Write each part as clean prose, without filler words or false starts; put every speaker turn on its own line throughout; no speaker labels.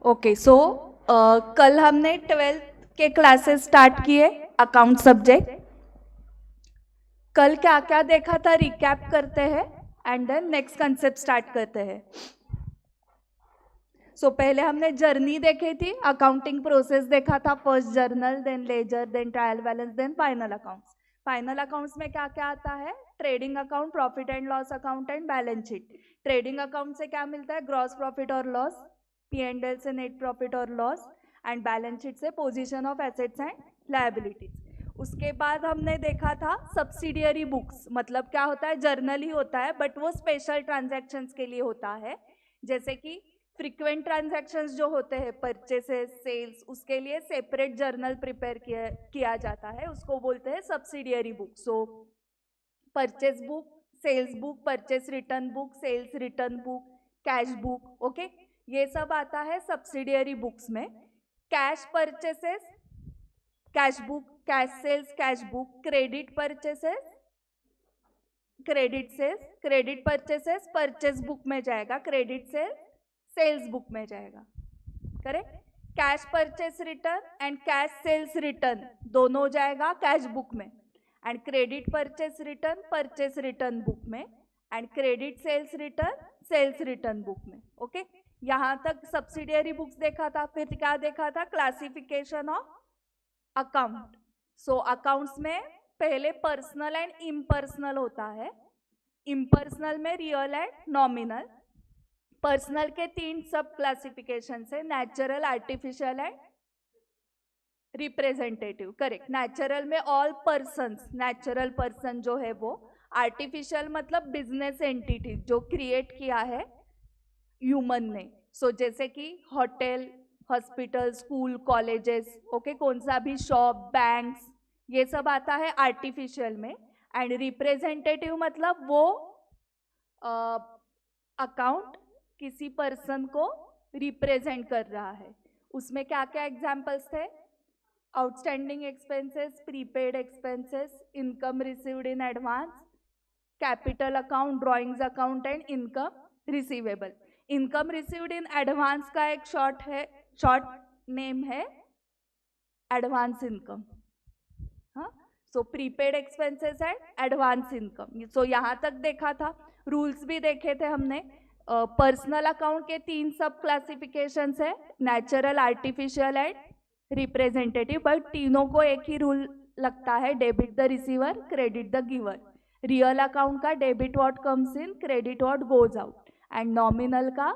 Okay so कल हमने 12th के क्लासेस स्टार्ट किए अकाउंट सब्जेक्ट। कल क्या क्या देखा था रिकैप करते हैं and then next concept start करते हैं। सो पहले हमने जर्नी देखी थी, अकाउंटिंग प्रोसेस देखा था, first journal, then ledger, then trial balance, then final accounts. Final accounts में क्या क्या आता है? Trading account, profit and loss account and balance sheet. Trading account से क्या मिलता है? ग्रॉस प्रॉफिट और लॉस, P&L से नेट प्रॉफिट और लॉस, एंड बैलेंस शीट से position of assets and liabilities. उसके बाद हमने देखा था सब्सिडियरी बुक्स, मतलब क्या होता है? जर्नल ही होता है बट वो स्पेशल ट्रांजैक्शंस के लिए होता है। जैसे कि फ्रीक्वेंट ट्रांजैक्शंस जो होते हैं, परचेसेस, सेल्स, उसके लिए सेपरेट जर्नल प्रिपेयर किया जाता है, उसको बोलते हैं subsidiary book. So purchase book, sales book, purchase return book, sales return book, cash book, okay, ये सब आता है सब्सिडियरी बुक्स में। Cash purchases, cash book, cash sales, cash book, credit purchases, credit sales, credit purchases purchase book में जाएगा, credit sales sales book में जाएगा, correct. Cash purchase return and cash sales return दोनों जाएगा कैश बुक में, and credit purchase return purchase return book में, and credit sales return sales return book में, okay. यहाँ तक सब्सिडियरी बुक्स देखा था। फिर क्या देखा था? Classification of account. So accounts में पहले पर्सनल एंड इम्पर्सनल होता है। इम्पर्सनल में रियल एंड नॉमिनल। पर्सनल के 3 सब क्लासिफिकेशन है, natural, artificial and representative, correct. Natural में ऑल पर्सन्स, नेचुरल पर्सन जो है वो। आर्टिफिशियल मतलब बिजनेस एंटिटी जो क्रिएट किया है ह्यूमन ने। सो जैसे कि hotel, hospital, school, colleges, okay, कौन सा भी शॉप, बैंक्स, ये सब आता है आर्टिफिशियल में। एंड रिप्रेजेंटेटिव मतलब वो अकाउंट किसी पर्सन को रिप्रेजेंट कर रहा है। उसमें क्या क्या एग्जाम्पल्स थे? Outstanding expenses, prepaid expenses, income received in advance, capital account, drawings account and income receivable. Income received in advance का एक शॉर्ट नेम है एडवांस इनकम। हाँ, so prepaid expenses and advance income. So यहाँ तक देखा था। Rules भी देखे थे हमने। पर्सनल अकाउंट के 3 सब क्लासिफिकेशंस है, natural, artificial and representative, but तीनों को एक ही रूल लगता है, debit the receiver, credit the giver. Real account का debit what comes in, credit what goes out, and nominal का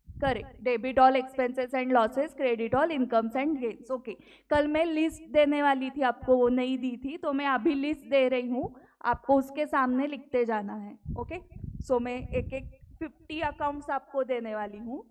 correct, debit all expenses and losses, credit all incomes and gains, okay. कल मैं list देने वाली थी आपको, वो नहीं दी थी, तो मैं अभी लिस्ट दे रही हूँ, आपको उसके सामने लिखते जाना है, ओके। सो मैं एक एक 50 अकाउंट्स आपको देने वाली हूँ।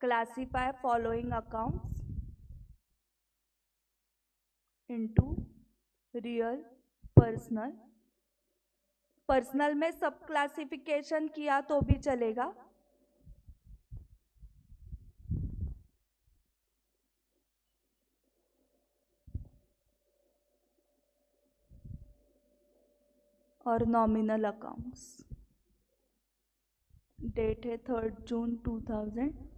Classify following accounts into real, personal. Personal में सब क्लासिफिकेशन किया तो भी चलेगा, और नॉमिनल अकाउंट्स। डेट है 3 जून 2025।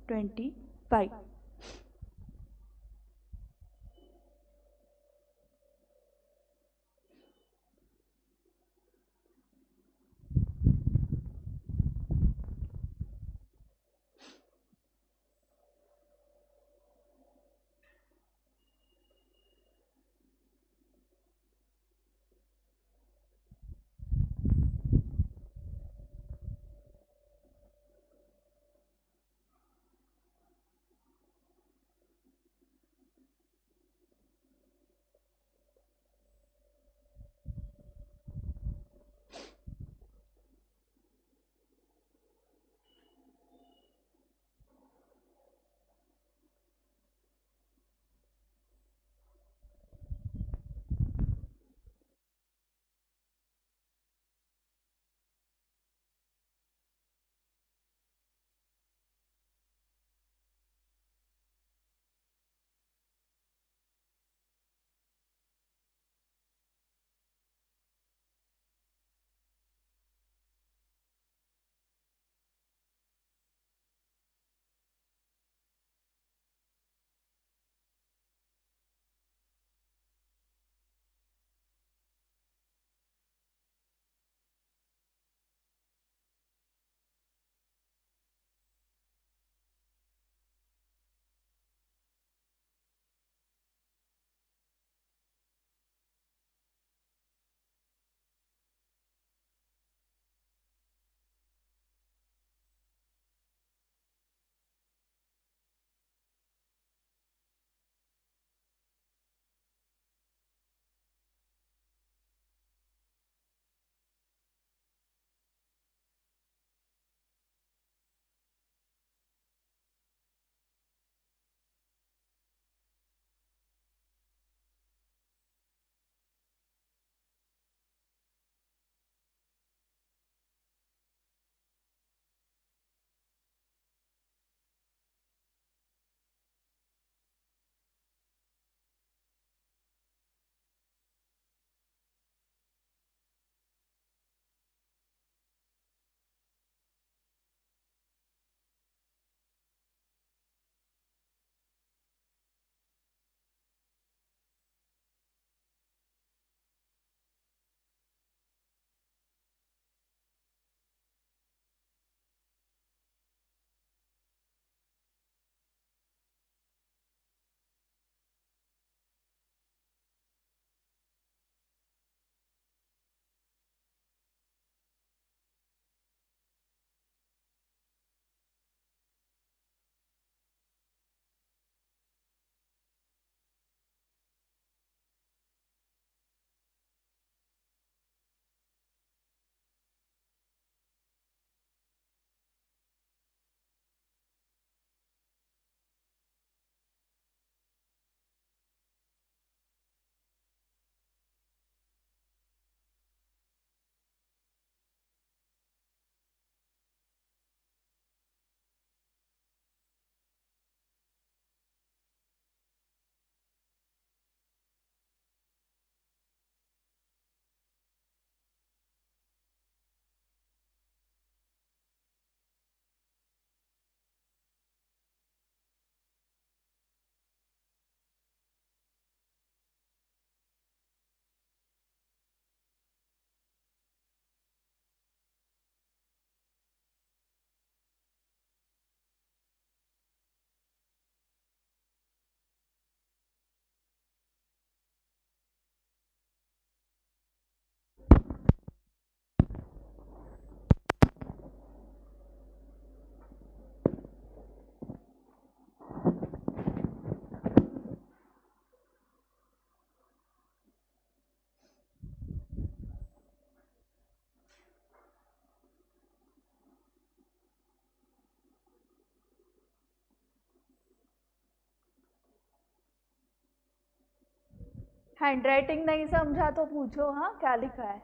हैंडराइटिंग नहीं समझा तो पूछो, हाँ क्या लिखा है।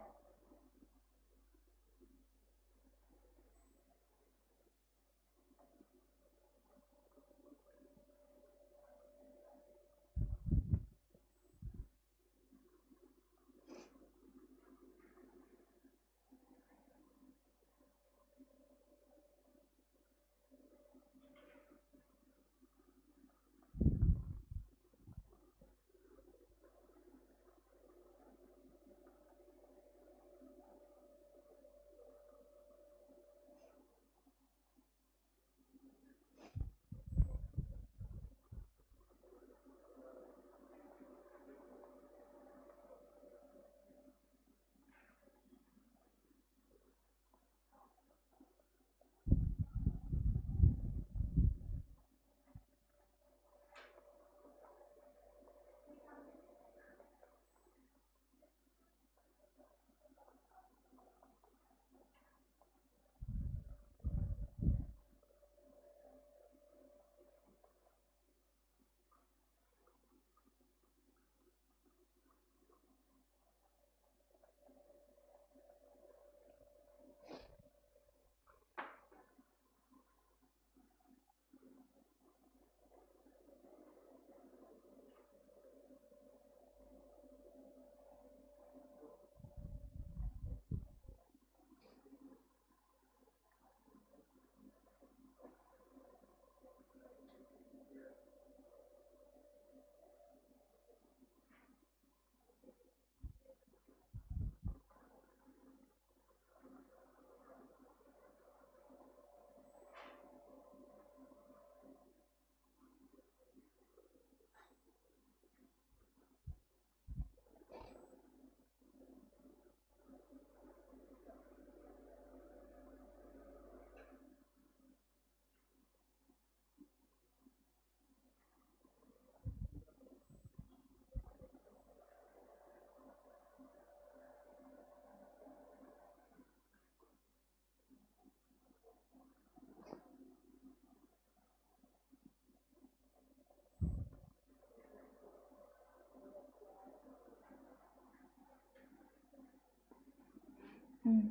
हम्म,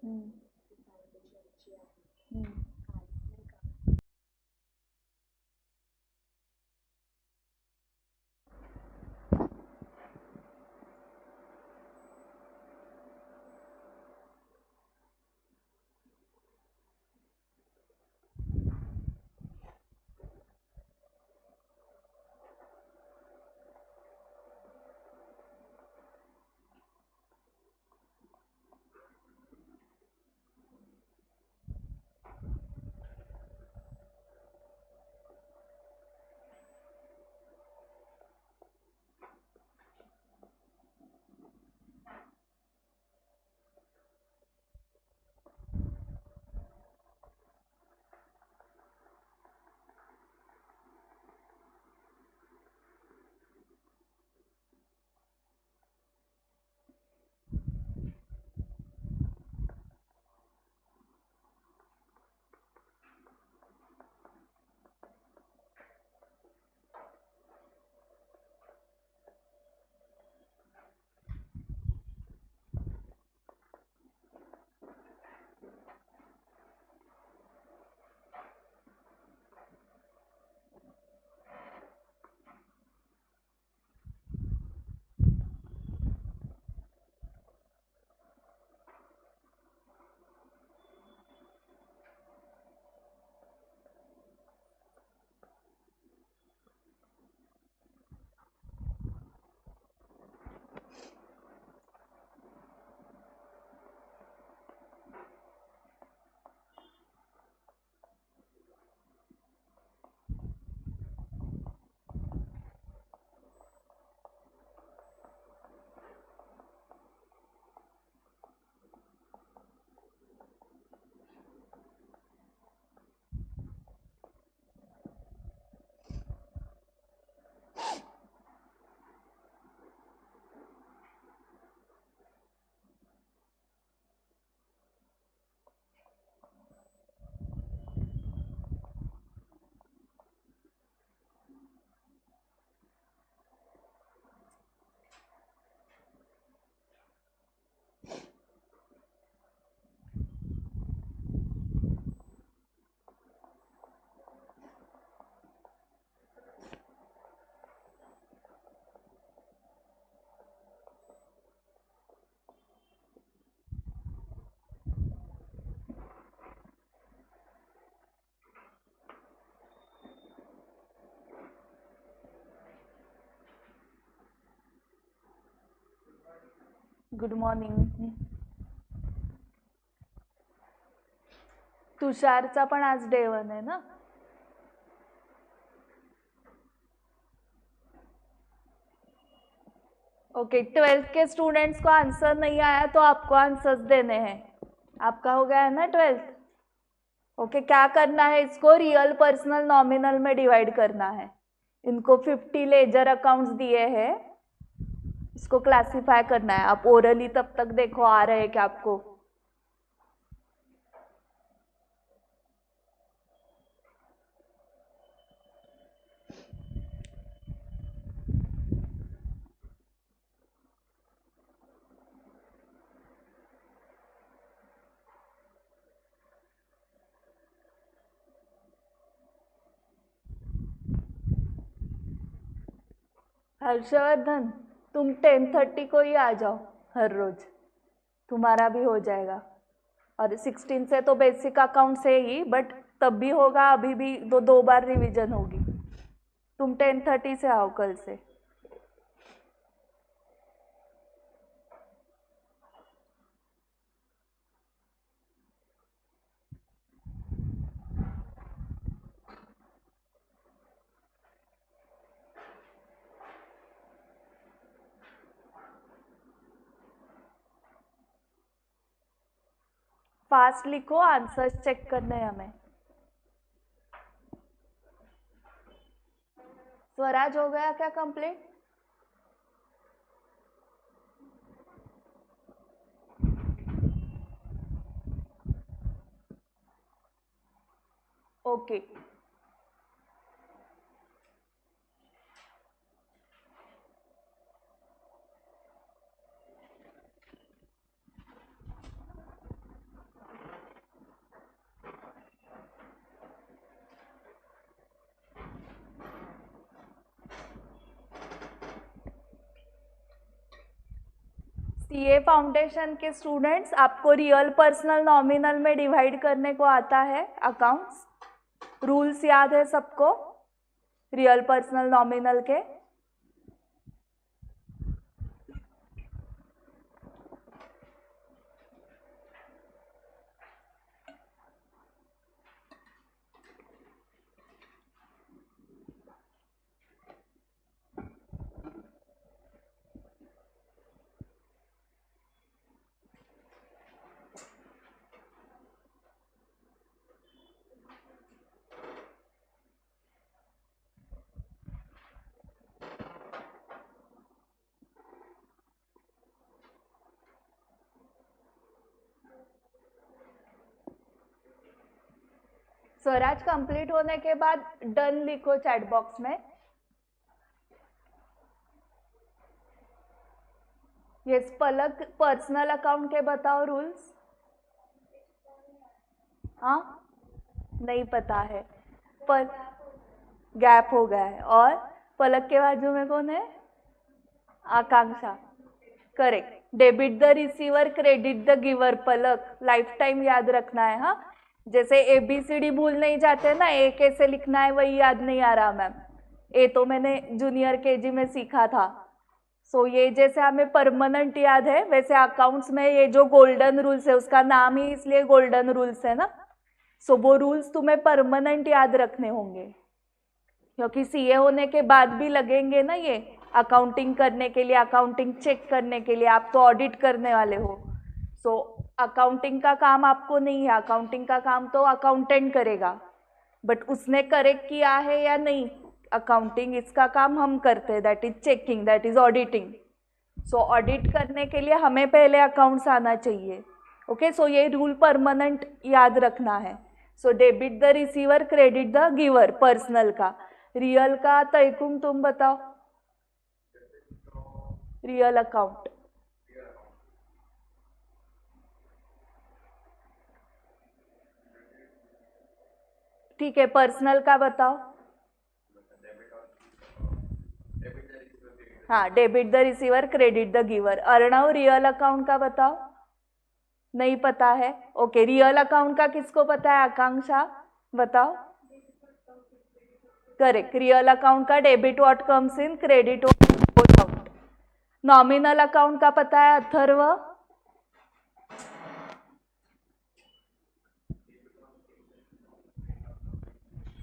हम्म, हम्म, गुड मॉर्निंग. तुषारचा पण आज डे 1 है ना. ओके 12th के स्टूडेंट्स को आंसर नहीं आया तो आपको आंसर्स देने हैं. आपका हो गया है ना 12th. ओके क्या करना है, इसको रियल पर्सनल नॉमिनल में डिवाइड करना है. इनको 50 लेजर अकाउंट्स दिए हैं, इसको क्लासिफाई करना है. आप ओरली तब तक देखो आ रहे हैं क्या आपको. हर्षवर्धन तुम 10:30 को ही आ जाओ हर रोज, तुम्हारा भी हो जाएगा. और 16 से तो बेसिक अकाउंट से ही, बट तब भी होगा, अभी भी दो बार रिवीजन होगी. तुम 10:30 से आओ कल से. फास्ट लिखो, आंसर्स चेक करने हैं हमें. स्वराज हो गया क्या कंप्लीट? ओके सीए फाउंडेशन के स्टूडेंट्स, आपको रियल पर्सनल नॉमिनल में डिवाइड करने को आता है अकाउंट्स. रूल्स याद है सबको रियल पर्सनल नॉमिनल के? स्वराज कंप्लीट होने के बाद डन लिखो चैट बॉक्स में. यस पलक, पर्सनल अकाउंट के बताओ रूल्स. हाँ नहीं पता है, पर गैप हो गया है. और पलक के बाजू में कौन है? Akanksha. Correct. Debit the receiver, credit the giver. Palak life time याद रखना है. हाँ जैसे ABCD भूल नहीं जाते ना, ए कैसे लिखना है वही याद नहीं आ रहा मैम. ए तो मैंने जूनियर KG में सीखा था. सो ये जैसे हमें परमानेंट याद है, वैसे अकाउंट्स में ये जो गोल्डन रूल्स है, उसका नाम ही इसलिए गोल्डन रूल्स है ना. सो वो रूल्स तुम्हें परमानेंट याद रखने होंगे, क्योंकि सीए होने के बाद भी लगेंगे ना ये अकाउंटिंग करने के लिए, अकाउंटिंग चेक करने के लिए. आप तो ऑडिट करने वाले हो. सो अकाउंटिंग का काम आपको नहीं है, अकाउंटिंग का काम तो अकाउंटेंट करेगा. बट उसने करेक्ट किया है या नहीं अकाउंटिंग, इसका काम हम करते हैं. That is checking, that is auditing. So audit करने के लिए हमें पहले अकाउंट्स आना चाहिए. ओके सो ये रूल परमानेंट याद रखना है. So debit the receiver, credit the giver personal का. रियल का तयकुम तुम बताओ. रियल अकाउंट ठीक है. पर्सनल का बताओ. हाँ debit the receiver, credit the giver. Arnav real account का बताओ. नहीं पता है. ओके रियल अकाउंट का किसको पता है? आकांक्षा बताओ. करेक्ट. रियल अकाउंट का debit what comes in, credit what goes out. Nominal account का पता है Atharva?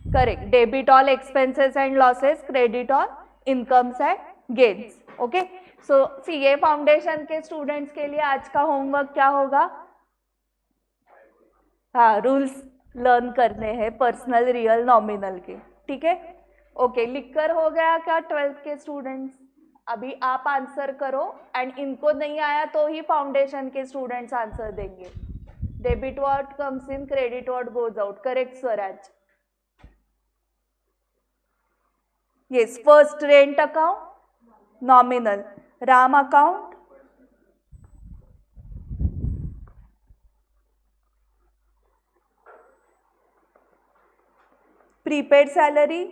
Correct, debit all expenses and losses, credit all incomes and gains. Okay, so CA foundation के स्टूडेंट्स के लिए आज का होमवर्क क्या होगा? हाँ, रूल्स लर्न करने हैं पर्सनल, रियल, नॉमिनल के। ठीक है, ओके, लिखकर हो गया क्या 12th के स्टूडेंट्स? अभी आप आंसर करो, एंड इनको नहीं आया तो ही फाउंडेशन के स्टूडेंट्स आंसर देंगे। Debit what comes in, credit what goes out. Correct Swaraj? Yes, first rent account nominal, Ram account prepaid salary,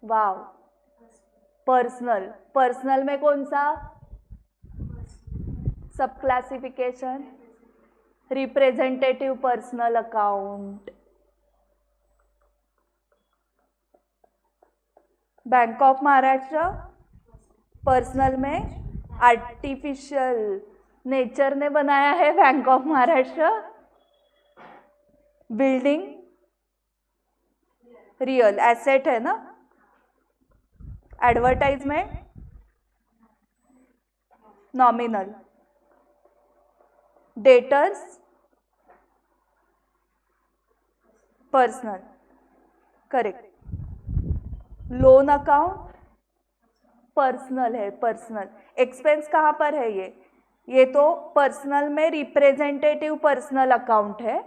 wow, personal, personal में कौन सा? सब classification, representative personal account, bank of Maharashtra. Personal में आर्टिफिशियल, नेचर ने बनाया है bank of Maharashtra. Building real, asset है ना। Advertisement nominal, debtors personal. Correct, loan account personal है, पर्सनल। एक्सपेंस कहाँ पर है? ये तो पर्सनल में रिप्रेजेंटेटिव पर्सनल अकाउंट है।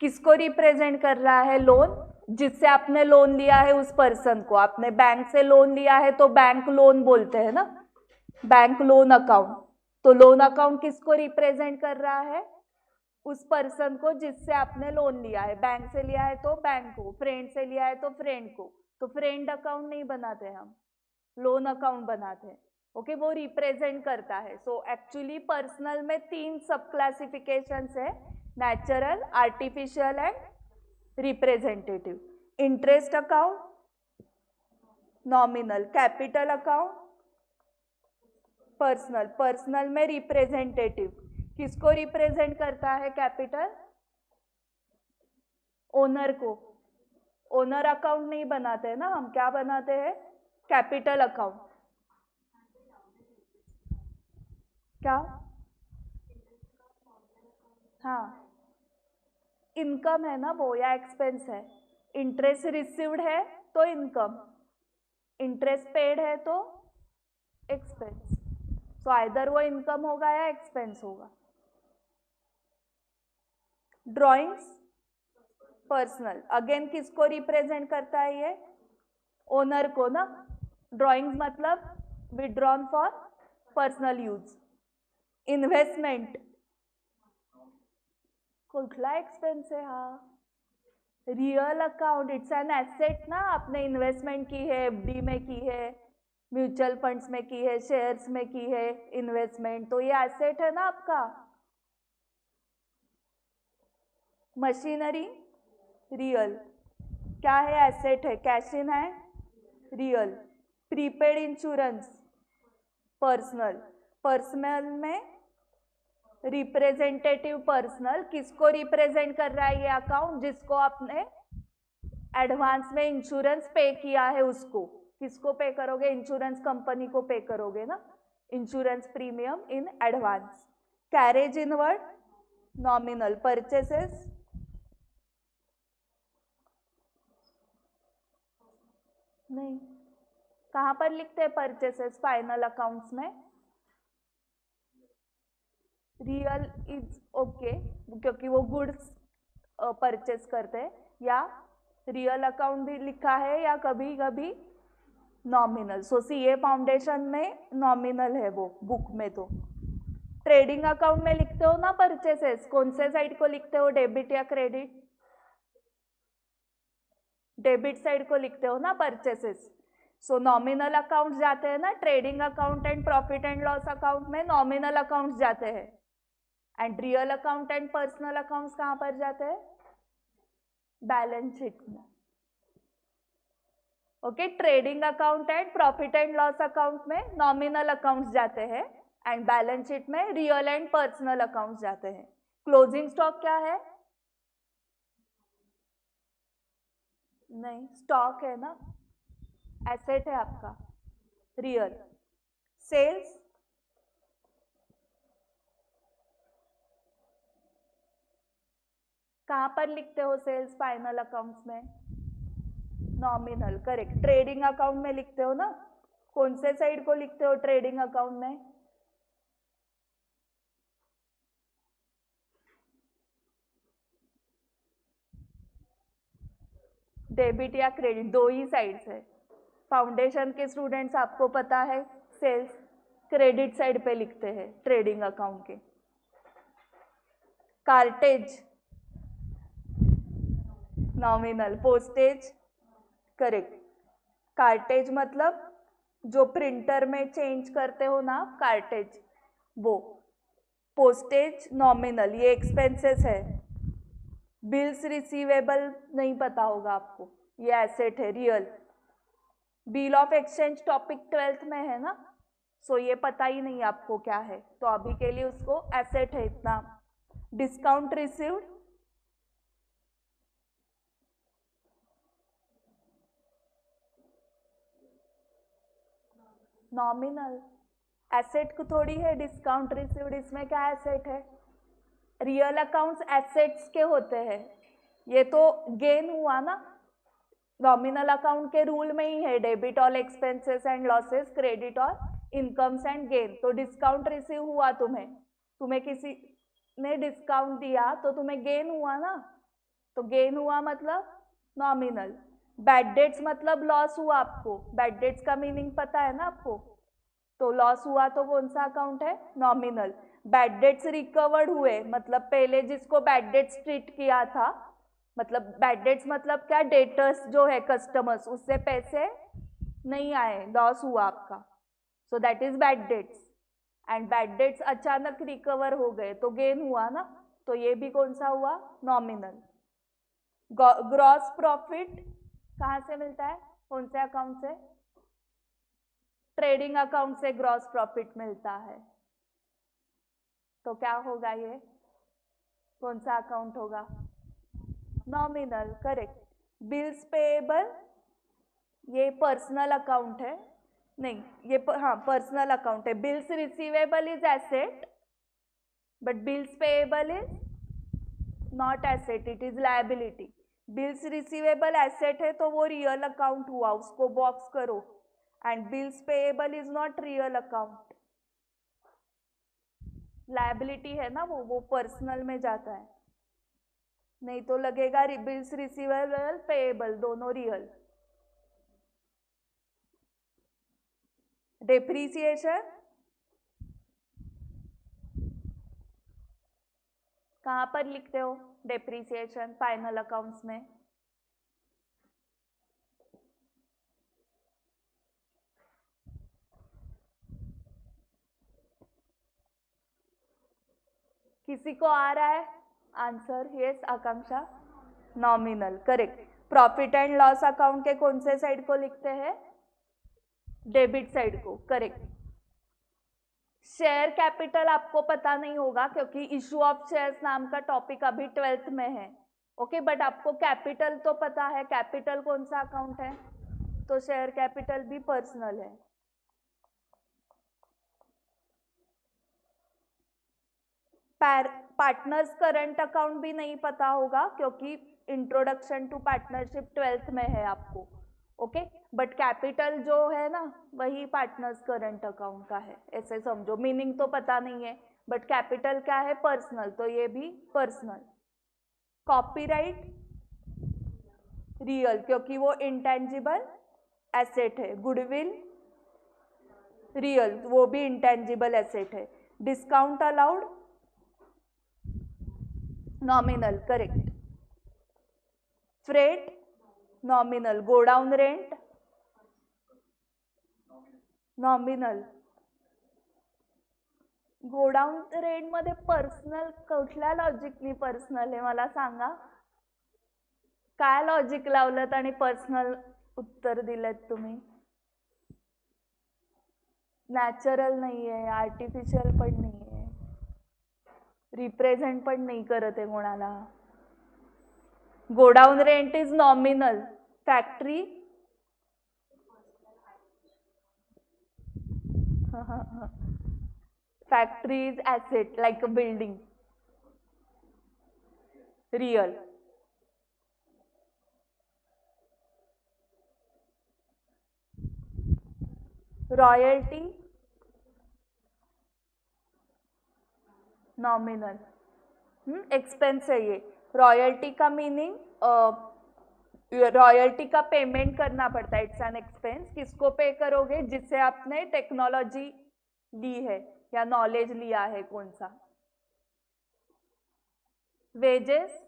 किसको रिप्रेजेंट कर रहा है? लोन, जिससे आपने लोन लिया है उस पर्सन को। आपने बैंक से लोन लिया है तो बैंक लोन बोलते हैं ना, बैंक लोन अकाउंट। तो लोन अकाउंट किसको रिप्रेजेंट कर रहा है? उस पर्सन को जिससे आपने लोन लिया है। बैंक से लिया है तो बैंक को, फ्रेंड से लिया है तो फ्रेंड को। तो फ्रेंड अकाउंट नहीं बनाते हम, लोन अकाउंट बनाते हैं। ओके, वो रिप्रेजेंट करता है। सो एक्चुअली पर्सनल में 3 सब क्लासिफिकेशंस है, natural, artificial and representative. Interest account nominal, capital account personal, personal में रिप्रेजेंटेटिव। किसको रिप्रेजेंट करता है कैपिटल? ओनर को। ओनर अकाउंट नहीं बनाते हैं ना हम, क्या बनाते हैं? Capital account. क्या? हाँ, इनकम है ना वो, या एक्सपेंस है। इंटरेस्ट रिसीव्ड है तो इनकम, इंटरेस्ट पेड है तो एक्सपेंस। सो आइदर वो इनकम होगा या एक्सपेंस होगा। ड्राइंग्स पर्सनल, अगेन किसको रिप्रेजेंट करता है ये? ओनर को ना। ड्राइंग्स मतलब withdrawn for personal use. Investment कुठला एक्सपेंस है हा? Real account, it's an asset ना। आपने इन्वेस्टमेंट की है, एफडी में की है, म्यूचुअल फंड्स में की है, शेयर्स में की है इन्वेस्टमेंट, तो ये एसेट है ना आपका। मशीनरी रियल, क्या है? एसेट है। कैश इन है real. Prepaid insurance personal, personal में रिप्रेजेंटेटिव पर्सनल। किसको रिप्रेजेंट कर रहा है ये अकाउंट? जिसको आपने एडवांस में इंश्योरेंस पे किया है उसको। किसको पे करोगे? इंश्योरेंस कंपनी को पे करोगे ना, insurance premium in advance. Carriage inward nominal, purchases नहीं। कहाँ पर लिखते हैं परचेसेस फाइनल अकाउंट्स में? रियल इज ओके, क्योंकि वो गुड्स परचेस करते हैं। या रियल अकाउंट भी लिखा है, या कभी कभी नॉमिनल। सो सीए फाउंडेशन में नॉमिनल है वो बुक में। तो ट्रेडिंग अकाउंट में लिखते हो ना परचेसेस, कौन से साइड को लिखते हो? डेबिट या क्रेडिट? डेबिट साइड को लिखते हो ना परचेसेस। सो नॉमिनल अकाउंट जाते हैं ना, trading account and profit and loss account में नॉमिनल अकाउंट जाते हैं। And real account and personal accounts कहाँ पर जाते हैं? बैलेंस शीट में। Okay, trading account and profit and loss account में नॉमिनल अकाउंट्स जाते हैं एंड बैलेंस शीट में रियल एंड पर्सनल अकाउंट्स जाते हैं। क्लोजिंग स्टॉक क्या है? नहीं, स्टॉक है ना, एसेट है आपका, रियल। सेल्स कहाँ पर लिखते हो सेल्स फाइनल अकाउंट्स में? Nominal, correct. ट्रेडिंग अकाउंट में लिखते हो ना, कौन से साइड को लिखते हो ट्रेडिंग अकाउंट में? डेबिट या क्रेडिट, दो ही साइड्स है। फाउंडेशन के स्टूडेंट्स आपको पता है सेल्स क्रेडिट साइड पे लिखते हैं ट्रेडिंग अकाउंट के। Cartage nominal, postage correct. Cartage मतलब जो प्रिंटर में चेंज करते हो ना कार्टेज, वो। पोस्टेज नॉमिनल, ये एक्सपेंसेस है। बिल्स रिसीवेबल नहीं पता होगा आपको, ये एसेट है real. Bill of exchange topic 12th में है ना, सो ये पता ही नहीं आपको क्या है, तो अभी के लिए उसको एसेट है इतना। डिस्काउंट रिसीव्ड नॉमिनल, एसेट को थोड़ी है डिस्काउंट रिसीव्ड, इसमें क्या एसेट है? रियल अकाउंट्स एसेट्स के होते हैं, ये तो गेन हुआ ना। नॉमिनल अकाउंट के रूल में ही है debit all expenses and losses, credit all incomes and gain. तो डिस्काउंट रिसीव हुआ तुम्हें किसी ने डिस्काउंट दिया तो तुम्हें गेन हुआ ना, तो गेन हुआ मतलब नॉमिनल। बैड डेट्स मतलब लॉस हुआ आपको, बैड डेट्स का मीनिंग पता है ना आपको, तो लॉस हुआ तो कौन सा अकाउंट है? नॉमिनल। बैड डेट्स रिकवर्ड हुए मतलब पहले जिसको बैड डेट्स ट्रीट किया था, मतलब बैड डेट्स मतलब क्या? डेटर्स जो है कस्टमर्स, उससे पैसे नहीं आए, लॉस हुआ आपका, so that is bad debts. And bad debts अचानक रिकवर हो गए तो गेन हुआ ना, तो ये भी कौन सा हुआ? नॉमिनल। ग्रॉस प्रॉफिट कहाँ से मिलता है, कौन से अकाउंट से? ट्रेडिंग अकाउंट से ग्रॉस प्रॉफिट मिलता है, तो क्या होगा ये, कौन सा अकाउंट होगा? Nominal, correct. बिल्स पेएबल ये पर्सनल अकाउंट है, नहीं ये हाँ पर्सनल अकाउंट है। Bills receivable is asset but bills payable is not asset, it is liability. Bills receivable asset है तो वो रियल अकाउंट हुआ, उसको बॉक्स करो। And bills payable is not real account, liability है ना, वो पर्सनल में जाता है, नहीं तो लगेगा बिल्स रिसीवेबल पेएबल दोनों रियल। डेप्रीसिएशन कहाँ पर लिखते हो डेप्रीसिएशन फाइनल अकाउंट्स में? किसी को आ रहा है answer? Yes Akanksha, nominal, correct. Profit and loss account के कौन से साइड को लिखते हैं? डेबिट साइड को, करेक्ट। शेयर कैपिटल आपको पता नहीं होगा क्योंकि इशू ऑफ शेयर्स नाम का टॉपिक अभी 12th में है, ओके बट आपको कैपिटल तो पता है, कैपिटल कौन सा अकाउंट है, तो शेयर कैपिटल भी पर्सनल है। पार्टनर्स करंट अकाउंट भी नहीं पता होगा क्योंकि इंट्रोडक्शन टू पार्टनरशिप 12th में है आपको, ओके बट कैपिटल जो है ना वही पार्टनर्स करंट अकाउंट का है, ऐसे समझो। मीनिंग तो पता नहीं है बट कैपिटल क्या है? पर्सनल, तो ये भी पर्सनल। कॉपीराइट रियल क्योंकि वो इंटेंजिबल एसेट है। गुडविल रियल, वो भी इंटेंजिबल एसेट है। Discount allowed nominal, correct. Freight nominal. Godown rent nominal. Godown rent मध्ये पर्सनल कुठल्या लॉजिकनी पर्सनल आहे मला सांगा, काय लॉजिक लावलं आणि पर्सनल उत्तर दिलेत तुम्ही. नॅचरल नाही आहे, आर्टिफिशियल पण नाही आहे, रिप्रेझेंट पण नाही करत आहे कोणाला. Godown rent is nominal. Factory factory is asset like a building. Real. Royalty nominal. Expense है ये. रॉयल्टी का मीनिंग रॉयल्टी का पेमेंट करना पड़ता है. It's an expense. किसको पे करोगे? जिससे आपने टेक्नोलॉजी ली है या नॉलेज लिया है कौन सा. Wages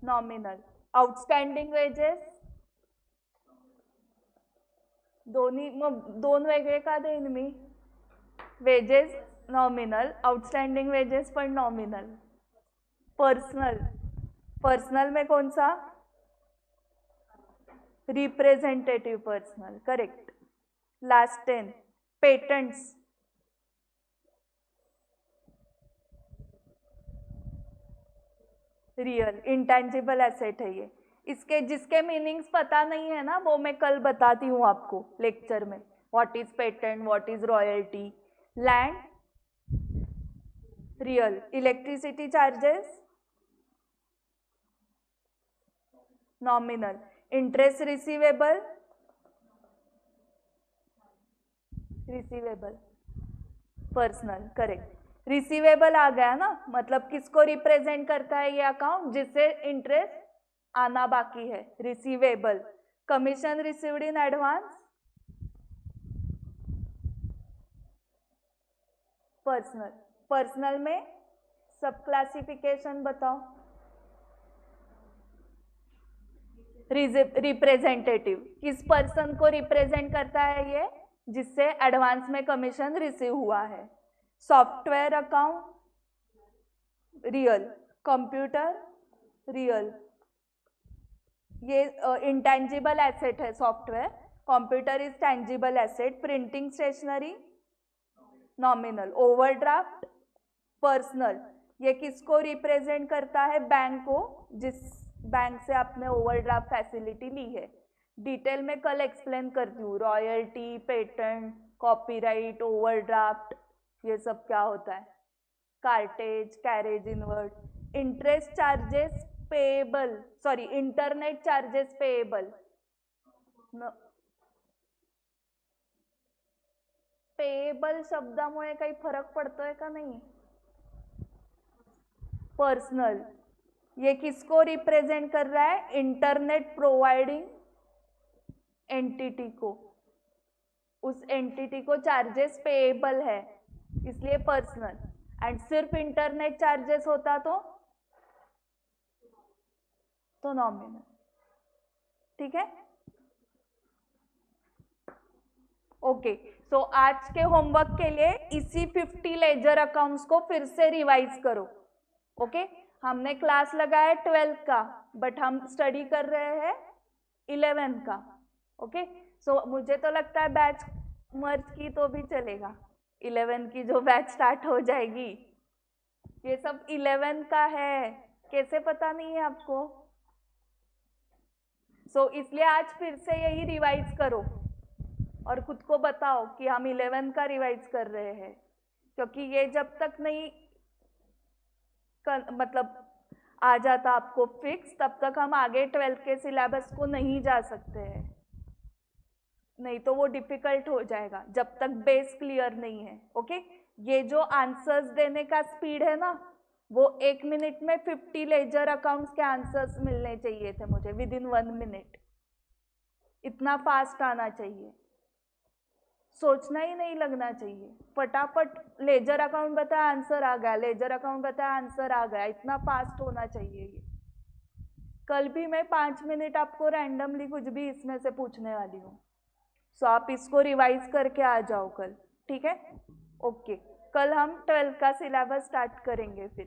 nominal. आउटस्टँडिंग वेजेस दोन्ही. मग दोन वेगळे का देईन मी? वेजेस नॉमिनल, आउटस्टँडिंग वेजेस पण नॉमिनल. पर्सनल. पर्सनल में कौन सा? Representative personal. Correct. Last 10. Patents real. Intangible asset है ये. इसके जिसके मीनिंग्स पता नहीं है ना, वो मैं कल बताती हूँ आपको लेक्चर में. What is patent, what is royalty. Land real. Electricity charges nominal. Interest receivable personal. Correct. Receivable आ गया ना, मतलब किसको रिप्रेजेंट करता है ये अकाउंट? जिससे इंटरेस्ट आना बाकी है. Receivable. Commission received in advance personal. Personal में सब क्लासिफिकेशन बताओ. रिप्रेजेंटेटिव. किस पर्सन को रिप्रेजेंट करता है ये? जिससे एडवांस में कमीशन रिसीव हुआ है. Software account real. Computer real. ये इंटेंजिबल एसेट है software. Computer is tangible asset. Printing stationery nominal. Overdraft personal. ये किसको रिप्रेजेंट करता है? बैंक को, जिस बैंक से आपने ओवरड्राफ्ट फैसिलिटी ली है. डिटेल में कल एक्सप्लेन करती हूँ. रॉयल्टी, पेटेंट, कॉपीराइट, ओवरड्राफ्ट, ये सब क्या होता है. Cartage, carriage inward. Interest charges payable, sorry internet charges payable. Payable शब्दामुळे काही फरक पडतोय का नाही? पर्सनल. ये किसको रिप्रेजेंट कर रहा है? इंटरनेट प्रोवाइडिंग एंटिटी को. उस एंटिटी को चार्जेस पेएबल है, इसलिए पर्सनल. एंड सिर्फ इंटरनेट चार्जेस होता तो नॉमिनल. ठीक है. ओके. सो आज के होमवर्क के लिए इसी 50 लेजर अकाउंट्स को फिर से रिवाइज करो. ओके. हमने क्लास लगाया 12 का, बट हम स्टडी कर रहे हैं 11 का. ओके. सो मुझे तो लगता है बैच मर्ज की तो भी चलेगा. 11 की जो बैच स्टार्ट हो जाएगी, ये सब 11 का है. कैसे पता नहीं है आपको? सो इसलिए आज फिर से यही रिवाइज करो और खुद को बताओ कि हम 11 का रिवाइज कर रहे हैं. क्योंकि ये जब तक नहीं मतलब आ जाता आपको फिक्स, तब तक हम आगे 12 के सिलेबस को नहीं जा सकते हैं. नहीं तो वो डिफिकल्ट हो जाएगा जब तक बेस क्लियर नहीं है. ओके. ये जो आंसर्स देने का स्पीड है ना, वो 1 मिनट में 50 लेजर अकाउंट्स के आंसर्स मिलने चाहिए थे मुझे विद इन 1 मिनट. इतना फास्ट आना चाहिए. सोचना ही नहीं लगना चाहिए. फटाफट लेजर अकाउंट बताया आंसर आ गया, लेजर अकाउंट बताया आंसर आ गया. इतना फास्ट होना चाहिए ये. कल भी मैं 5 मिनट आपको रैंडमली कुछ भी इसमें से पूछने वाली हूँ. सो आप इसको रिवाइज करके आ जाओ कल. ठीक है. ओके. कल हम 12 का सिलेबस स्टार्ट करेंगे फिर.